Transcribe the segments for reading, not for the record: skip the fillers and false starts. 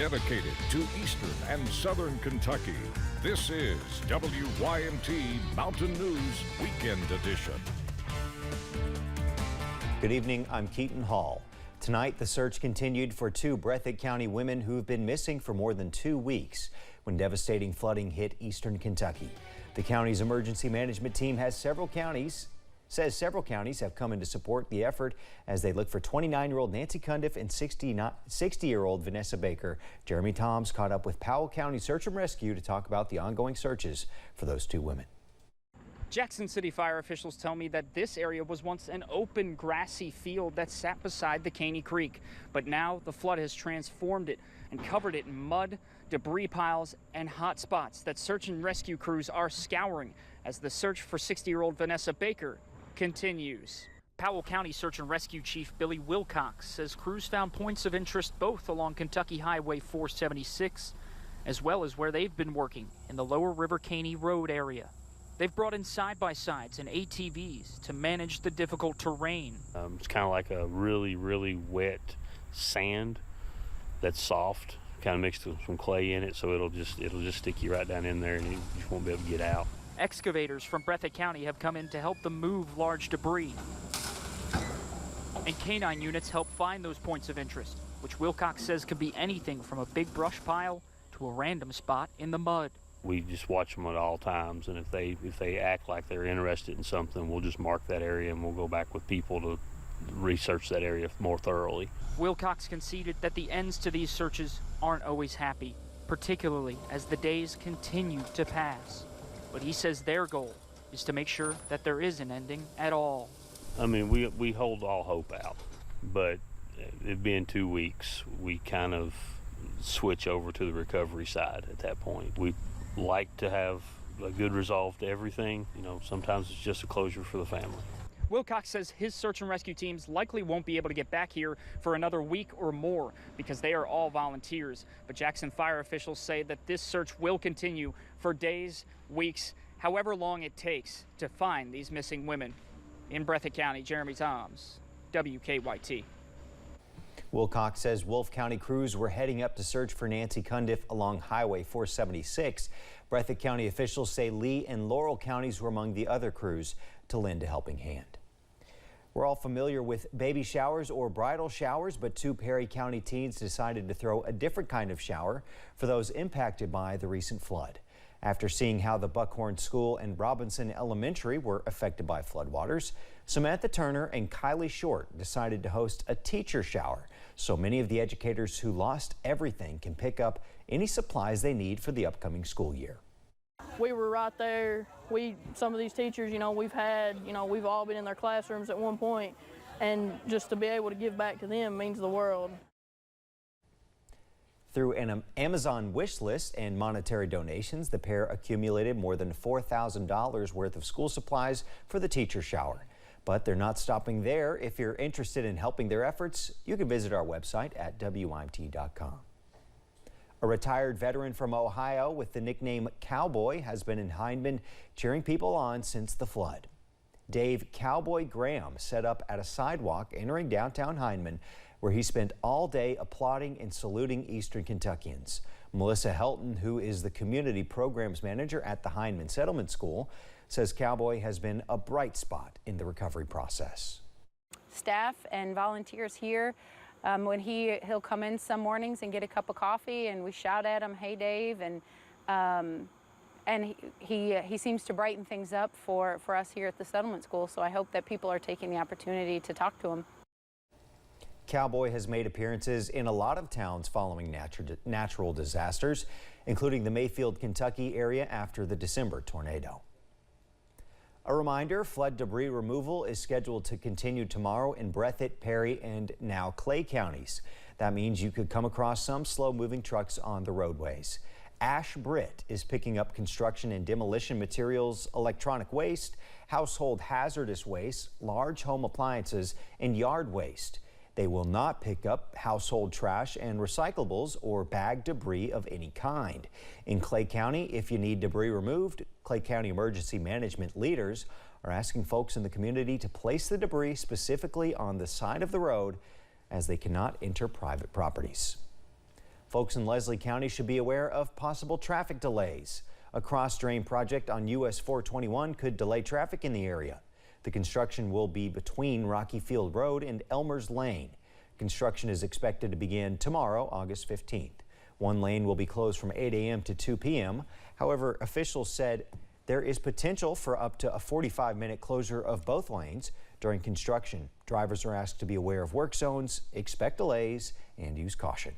dedicated to eastern and southern Kentucky. This is WYMT Mountain News Weekend Edition. Good evening, I'm Keaton Hall. Tonight, the search continued for two Breathitt County women who've been missing for more than 2 weeks when devastating flooding hit eastern Kentucky. The county's emergency management team says several counties have come in to support the effort as they look for 29-year-old Nancy Cundiff and 60-year-old Vanessa Baker. Jeremy Toms caught up with Powell County Search and Rescue to talk about the ongoing searches for those two women. Jackson City fire officials tell me that this area was once an open, grassy field that sat beside the Caney Creek. But now the flood has transformed it and covered it in mud, debris piles, and hot spots that search and rescue crews are scouring as the search for 60-year-old Vanessa Baker continues. Powell County Search and Rescue Chief Billy Wilcox says crews found points of interest both along Kentucky Highway 476 as well as where they've been working in the Lower River Caney Road area. They've brought in side-by-sides and ATVs to manage the difficult terrain. It's kind of like a really, really wet sand that's soft, kind of mixed with some clay in it, so it'll just stick you right down in there and you just won't be able to get out. Excavators from Breathitt County have come in to help them move large debris. And canine units help find those points of interest, which Wilcox says could be anything from a big brush pile to a random spot in the mud. We just watch them at all times, and if they act like they're interested in something, we'll just mark that area and we'll go back with people to research that area more thoroughly. Wilcox conceded that the ends to these searches aren't always happy, particularly as the days continue to pass. But he says their goal is to make sure that there is an ending at all. I mean, we hold all hope out, but it being 2 weeks, we kind of switch over to the recovery side at that point. We like to have a good resolve to everything. You know, sometimes it's just a closure for the family. Wilcox says his search and rescue teams likely won't be able to get back here for another week or more because they are all volunteers. But Jackson fire officials say that this search will continue for days, weeks, however long it takes to find these missing women. In Breathitt County, Jeremy Toms, WKYT. Wilcox says Wolfe County crews were heading up to search for Nancy Cundiff along Highway 476. Breathitt County officials say Lee and Laurel counties were among the other crews to lend a helping hand. We're all familiar with baby showers or bridal showers, but two Perry County teens decided to throw a different kind of shower for those impacted by the recent flood. After seeing how the Buckhorn School and Robinson Elementary were affected by floodwaters, Samantha Turner and Kylie Short decided to host a teacher shower so many of the educators who lost everything can pick up any supplies they need for the upcoming school year. We were right there. Some of these teachers, we've all been in their classrooms at one point, and just to be able to give back to them means the world. Through an Amazon wish list and monetary donations, the pair accumulated more than $4,000 worth of school supplies for the teacher shower. But they're not stopping there. If you're interested in helping their efforts, you can visit our website at WYMT.com. A retired veteran from Ohio with the nickname Cowboy has been in Hindman cheering people on since the flood. Dave Cowboy Graham set up at a sidewalk entering downtown Hindman, where he spent all day applauding and saluting Eastern Kentuckians. Melissa Helton, who is the community programs manager at the Hindman Settlement School, says Cowboy has been a bright spot in the recovery process. Staff and volunteers here, when he'll come in some mornings and get a cup of coffee, and we shout at him, "Hey, Dave," and he seems to brighten things up for us here at the Settlement School. So I hope that people are taking the opportunity to talk to him. Cowboy has made appearances in a lot of towns following natural disasters, including the Mayfield, Kentucky area after the December tornado. A reminder, flood debris removal is scheduled to continue tomorrow in Breathitt, Perry, and now Clay counties. That means you could come across some slow-moving trucks on the roadways. Ash Britt is picking up construction and demolition materials, electronic waste, household hazardous waste, large home appliances, and yard waste. They will not pick up household trash and recyclables or bag debris of any kind. In Clay County, if you need debris removed, Clay County emergency management leaders are asking folks in the community to place the debris specifically on the side of the road as they cannot enter private properties. Folks in Leslie County should be aware of possible traffic delays. A cross-drain project on US 421 could delay traffic in the area. The construction will be between Rocky Field Road and Elmer's Lane. Construction is expected to begin tomorrow, August 15th. One lane will be closed from 8 a.m. to 2 p.m. However, officials said there is potential for up to a 45-minute closure of both lanes during construction. Drivers are asked to be aware of work zones, expect delays, and use caution.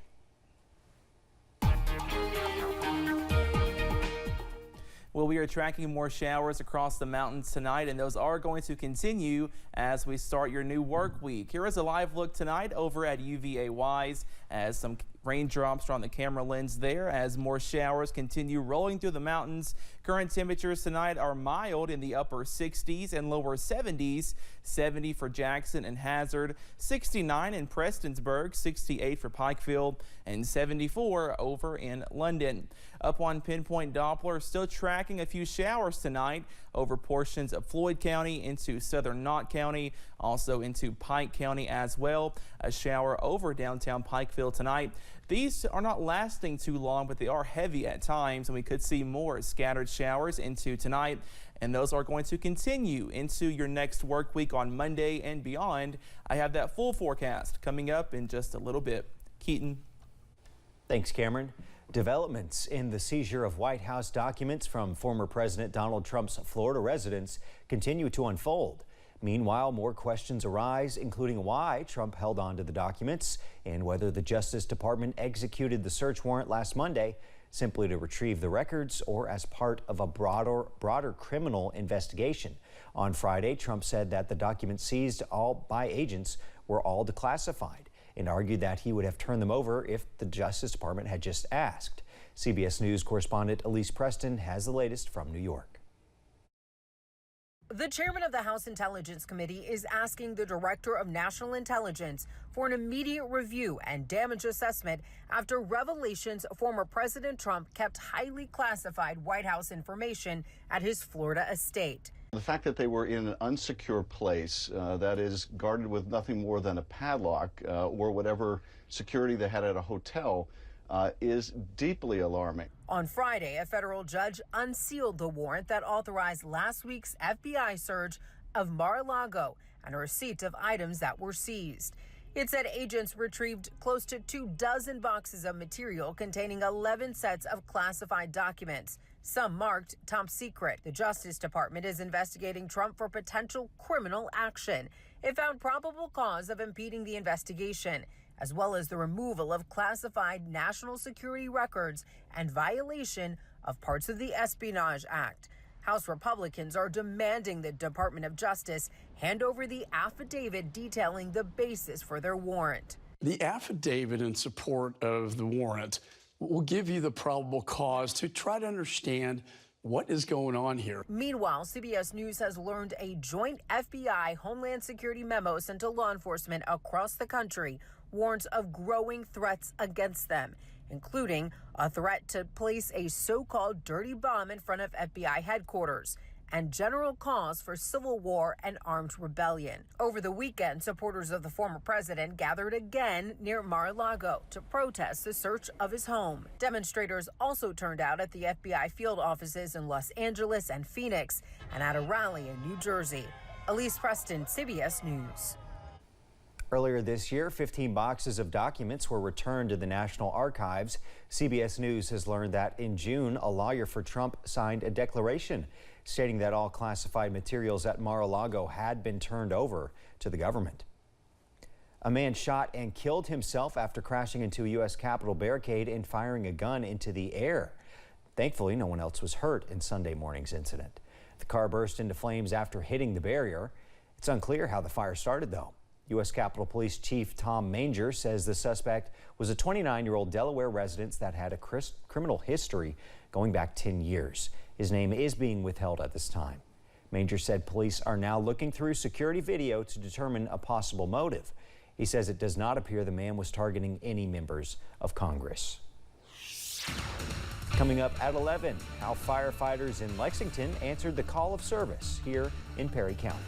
Well, we are tracking more showers across the mountains tonight, and those are going to continue as we start your new work week. Here is a live look tonight over at UVA-Wise as some raindrops are on the camera lens there as more showers continue rolling through the mountains. Current temperatures tonight are mild in the upper 60s and lower 70s. 70 for Jackson and Hazard, 69 in Prestonsburg, 68 for Pikeville, and 74 over in London. Up on Pinpoint Doppler, still tracking a few showers tonight over portions of Floyd County into southern Knott County, also into Pike County as well. A shower over downtown Pikeville tonight. These are not lasting too long, but they are heavy at times, and we could see more scattered showers into tonight. And those are going to continue into your next work week on Monday and beyond. I have that full forecast coming up in just a little bit. Keaton. Thanks, Cameron. Developments in the seizure of White House documents from former President Donald Trump's Florida residence continue to unfold. Meanwhile, more questions arise, including why Trump held on to the documents and whether the Justice Department executed the search warrant last Monday simply to retrieve the records or as part of a broader criminal investigation. On Friday, Trump said that the documents seized by agents were all declassified and argued that he would have turned them over if the Justice Department had just asked. CBS News correspondent Elise Preston has the latest from New York. The chairman of the House Intelligence Committee is asking the Director of National Intelligence for an immediate review and damage assessment after revelations former President Trump kept highly classified White House information at his Florida estate. The fact that they were in an unsecure place that is guarded with nothing more than a padlock or whatever security they had at a hotel is deeply alarming. On Friday, a federal judge unsealed the warrant that authorized last week's FBI search of Mar-a-Lago and a receipt of items that were seized. It said agents retrieved close to 24 boxes of material containing 11 sets of classified documents, some marked top secret. The Justice Department is investigating Trump for potential criminal action. It found probable cause of impeding the investigation, as well as the removal of classified national security records and violation of parts of the Espionage Act. House Republicans are demanding the Department of Justice hand over the affidavit detailing the basis for their warrant. The affidavit in support of the warrant will give you the probable cause to try to understand what is going on here. Meanwhile, CBS News has learned a joint FBI Homeland Security memo sent to law enforcement across the country warns of growing threats against them, including a threat to place a so-called dirty bomb in front of FBI headquarters and general cause for civil war and armed rebellion. Over the weekend, supporters of the former president gathered again near Mar-a-Lago to protest the search of his home. Demonstrators also turned out at the FBI field offices in Los Angeles and Phoenix and at a rally in New Jersey. Elise Preston, CBS News. Earlier this year, 15 boxes of documents were returned to the National Archives. CBS News has learned that in June, a lawyer for Trump signed a declaration stating that all classified materials at Mar-a-Lago had been turned over to the government. A man shot and killed himself after crashing into a U.S. Capitol barricade and firing a gun into the air. Thankfully, no one else was hurt in Sunday morning's incident. The car burst into flames after hitting the barrier. It's unclear how the fire started, though. U.S. Capitol Police Chief Tom Manger says the suspect was a 29-year-old Delaware resident that had a criminal history going back 10 years. His name is being withheld at this time. Manger said police are now looking through security video to determine a possible motive. He says it does not appear the man was targeting any members of Congress. Coming up at 11, how firefighters in Lexington answered the call of service here in Perry County.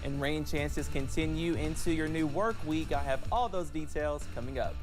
And rain chances continue into your new work week. I have all those details coming up.